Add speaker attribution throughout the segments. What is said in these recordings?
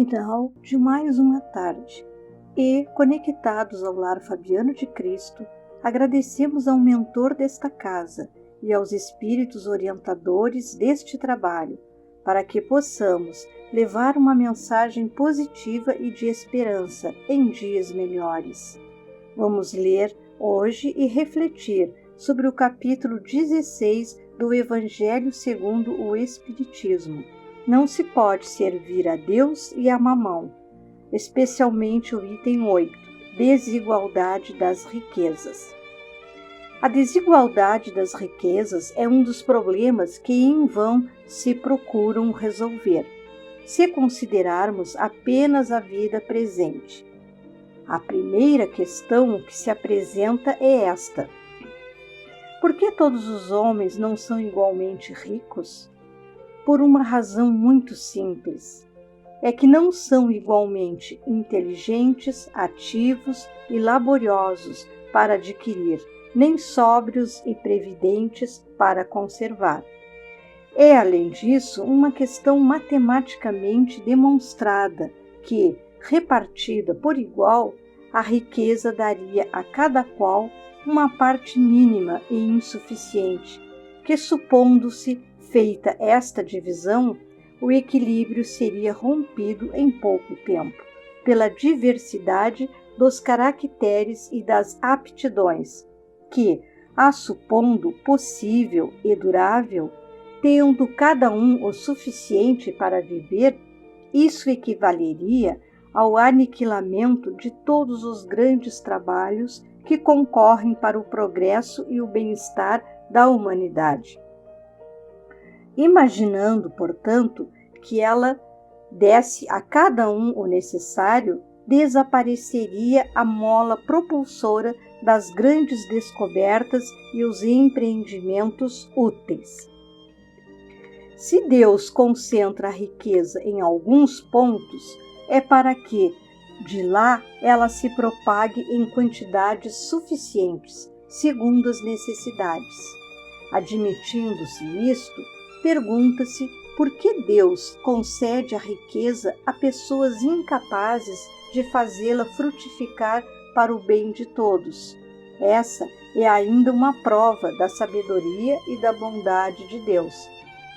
Speaker 1: final de mais uma tarde e, conectados ao Lar Fabiano de Cristo, agradecemos ao mentor desta casa e aos espíritos orientadores deste trabalho, para que possamos levar uma mensagem positiva e de esperança em dias melhores. Vamos ler hoje e refletir sobre o capítulo 16 do Evangelho segundo o Espiritismo. Não se pode servir a Deus e a Mamão, especialmente o item 8, desigualdade das riquezas. A desigualdade das riquezas é um dos problemas que em vão se procuram resolver, se considerarmos apenas a vida presente. A primeira questão que se apresenta é esta: por que todos os homens não são igualmente ricos? Por uma razão muito simples. É que não são igualmente inteligentes, ativos e laboriosos para adquirir, nem sóbrios e previdentes para conservar. É, além disso, uma questão matematicamente demonstrada que, repartida por igual, a riqueza daria a cada qual uma parte mínima e insuficiente, que, supondo-se feita esta divisão, o equilíbrio seria rompido em pouco tempo, pela diversidade dos caracteres e das aptidões, que, a supondo possível e durável, tendo cada um o suficiente para viver, isso equivaleria ao aniquilamento de todos os grandes trabalhos que concorrem para o progresso e o bem-estar da humanidade. Imaginando, portanto, que ela desse a cada um o necessário, desapareceria a mola propulsora das grandes descobertas e os empreendimentos úteis. Se Deus concentra a riqueza em alguns pontos, é para que, de lá, ela se propague em quantidades suficientes, segundo as necessidades. Admitindo-se isto, pergunta-se por que Deus concede a riqueza a pessoas incapazes de fazê-la frutificar para o bem de todos. Essa é ainda uma prova da sabedoria e da bondade de Deus.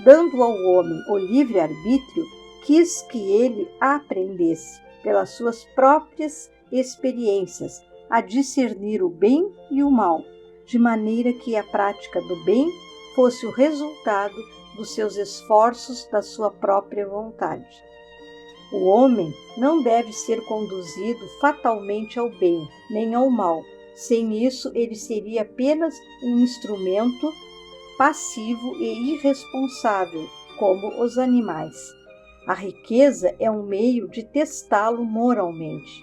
Speaker 1: Dando ao homem o livre-arbítrio, quis que ele aprendesse, pelas suas próprias experiências, a discernir o bem e o mal, de maneira que a prática do bem fosse o resultado dos seus esforços, da sua própria vontade. O homem não deve ser conduzido fatalmente ao bem, nem ao mal. Sem isso, ele seria apenas um instrumento passivo e irresponsável, como os animais. A riqueza é um meio de testá-lo moralmente.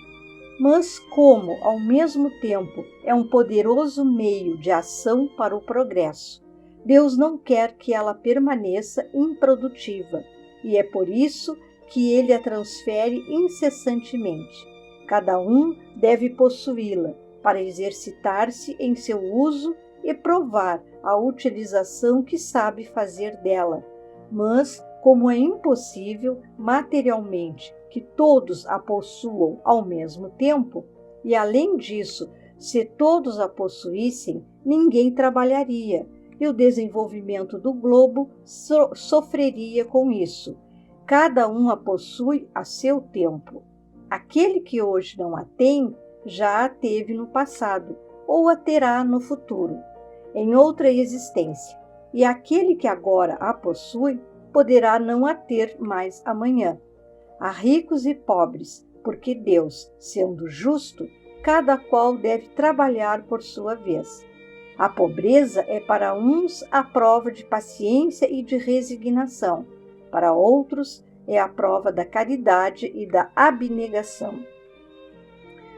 Speaker 1: Mas como, ao mesmo tempo, é um poderoso meio de ação para o progresso, Deus não quer que ela permaneça improdutiva, e é por isso que ele a transfere incessantemente. Cada um deve possuí-la para exercitar-se em seu uso e provar a utilização que sabe fazer dela. Mas, como é impossível materialmente que todos a possuam ao mesmo tempo, e além disso, se todos a possuíssem, ninguém trabalharia, e o desenvolvimento do globo sofreria com isso. Cada um a possui a seu tempo. Aquele que hoje não a tem, já a teve no passado, ou a terá no futuro, em outra existência. E aquele que agora a possui, poderá não a ter mais amanhã. Há ricos e pobres, porque Deus, sendo justo, cada qual deve trabalhar por sua vez. A pobreza é para uns a prova de paciência e de resignação, para outros é a prova da caridade e da abnegação.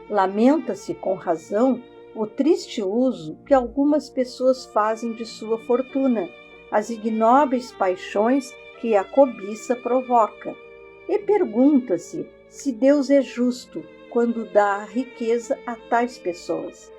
Speaker 1: Lamenta-se com razão o triste uso que algumas pessoas fazem de sua fortuna, as ignóbeis paixões que a cobiça provoca, e pergunta-se se Deus é justo quando dá a riqueza a tais pessoas.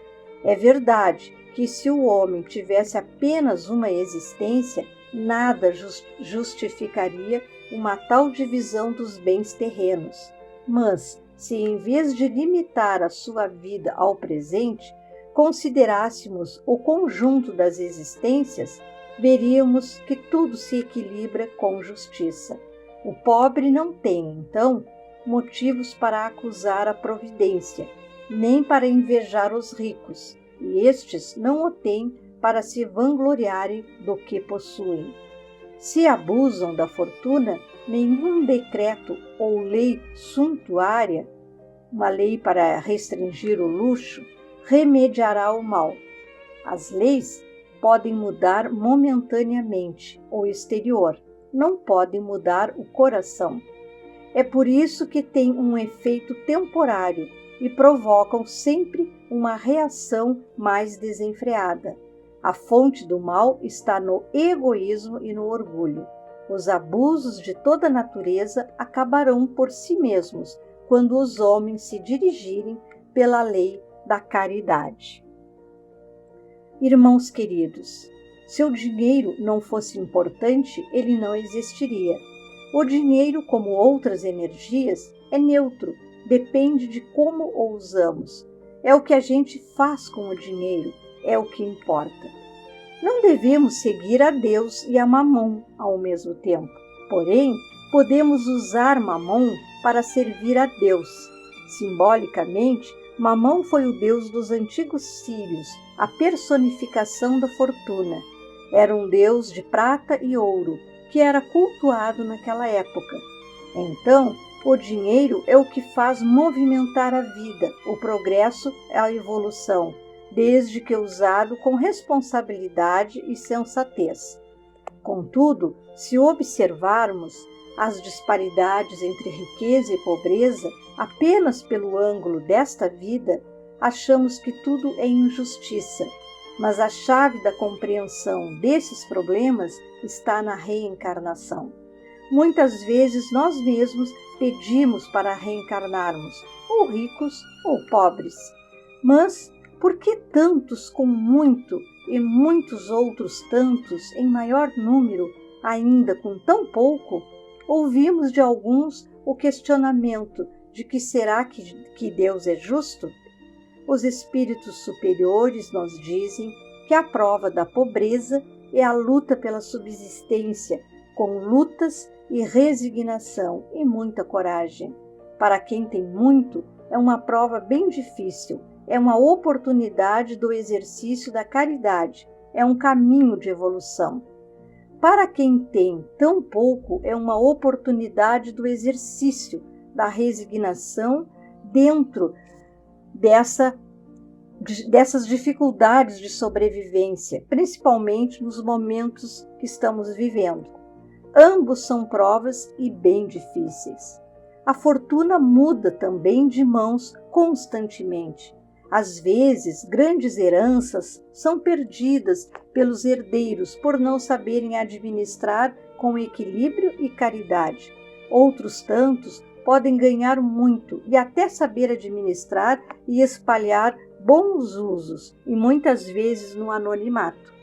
Speaker 1: É verdade que se o homem tivesse apenas uma existência, nada justificaria uma tal divisão dos bens terrenos. Mas, se em vez de limitar a sua vida ao presente, considerássemos o conjunto das existências, veríamos que tudo se equilibra com justiça. O pobre não tem, então, motivos para acusar a providência, nem para invejar os ricos, e estes não o têm para se vangloriarem do que possuem. Se abusam da fortuna, nenhum decreto ou lei suntuária, uma lei para restringir o luxo, remediará o mal. As leis podem mudar momentaneamente o exterior, não podem mudar o coração. É por isso que têm um efeito temporário e provocam sempre uma reação mais desenfreada. A fonte do mal está no egoísmo e no orgulho. Os abusos de toda natureza acabarão por si mesmos quando os homens se dirigirem pela lei da caridade. Irmãos queridos, se o dinheiro não fosse importante, ele não existiria. O dinheiro, como outras energias, é neutro, depende de como o usamos. É o que a gente faz com o dinheiro, é o que importa. Não devemos seguir a Deus e a Mamon ao mesmo tempo. Porém, podemos usar Mamon para servir a Deus. Simbolicamente, Mamon foi o deus dos antigos sírios, a personificação da fortuna. Era um deus de prata e ouro, que era cultuado naquela época. Então, o dinheiro é o que faz movimentar a vida, o progresso e a evolução, desde que usado com responsabilidade e sensatez. Contudo, se observarmos as disparidades entre riqueza e pobreza apenas pelo ângulo desta vida, achamos que tudo é injustiça. Mas a chave da compreensão desses problemas está na reencarnação. Muitas vezes nós mesmos pedimos para reencarnarmos, ou ricos ou pobres. Mas por que tantos com muito e muitos outros tantos em maior número, ainda com tão pouco? Ouvimos de alguns o questionamento de que será que Deus é justo? Os espíritos superiores nos dizem que a prova da pobreza é a luta pela subsistência, com lutas e resignação e muita coragem. Para quem tem muito, é uma prova bem difícil, é uma oportunidade do exercício da caridade, é um caminho de evolução. Para quem tem tão pouco, é uma oportunidade do exercício da resignação dentro dessas dificuldades de sobrevivência, principalmente nos momentos que estamos vivendo. Ambos são provas e bem difíceis. A fortuna muda também de mãos constantemente. Às vezes, grandes heranças são perdidas pelos herdeiros por não saberem administrar com equilíbrio e caridade. Outros tantos podem ganhar muito e até saber administrar e espalhar bons usos, e muitas vezes no anonimato.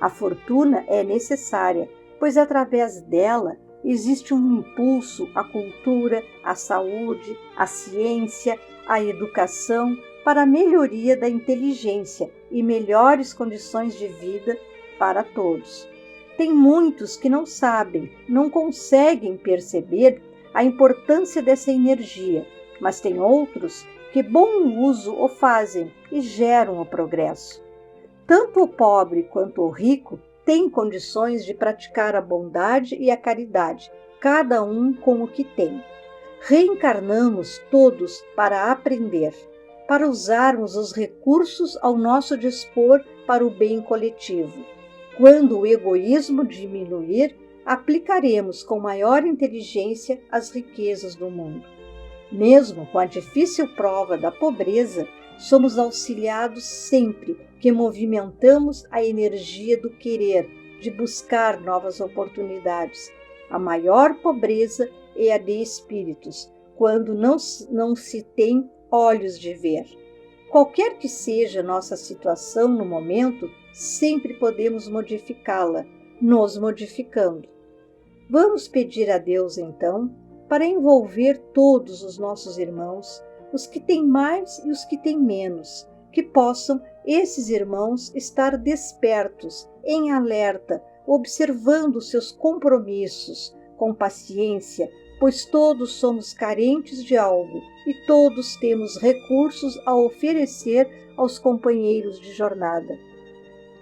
Speaker 1: A fortuna é necessária, pois através dela existe um impulso à cultura, à saúde, à ciência, à educação, para a melhoria da inteligência e melhores condições de vida para todos. Tem muitos que não sabem, não conseguem perceber a importância dessa energia, mas tem outros que bom uso o fazem e geram o progresso. Tanto o pobre quanto o rico têm condições de praticar a bondade e a caridade, cada um com o que tem. Reencarnamos todos para aprender, para usarmos os recursos ao nosso dispor para o bem coletivo. Quando o egoísmo diminuir, aplicaremos com maior inteligência as riquezas do mundo. Mesmo com a difícil prova da pobreza, somos auxiliados sempre que movimentamos a energia do querer, de buscar novas oportunidades. A maior pobreza é a de espíritos, quando não se tem olhos de ver. Qualquer que seja nossa situação no momento, sempre podemos modificá-la, nos modificando. Vamos pedir a Deus, então, para envolver todos os nossos irmãos, os que têm mais e os que têm menos, que possam esses irmãos estar despertos, em alerta, observando seus compromissos, com paciência, pois todos somos carentes de algo e todos temos recursos a oferecer aos companheiros de jornada.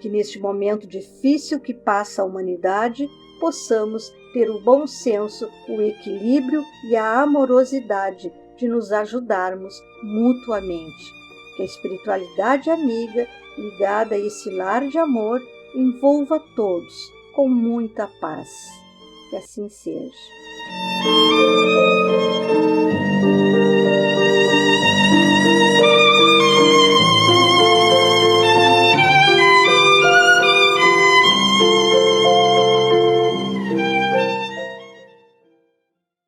Speaker 1: Que neste momento difícil que passa a humanidade, possamos ter o bom senso, o equilíbrio e a amorosidade de nos ajudarmos mutuamente. Que a espiritualidade amiga, ligada a esse lar de amor, envolva todos com muita paz. Que assim seja.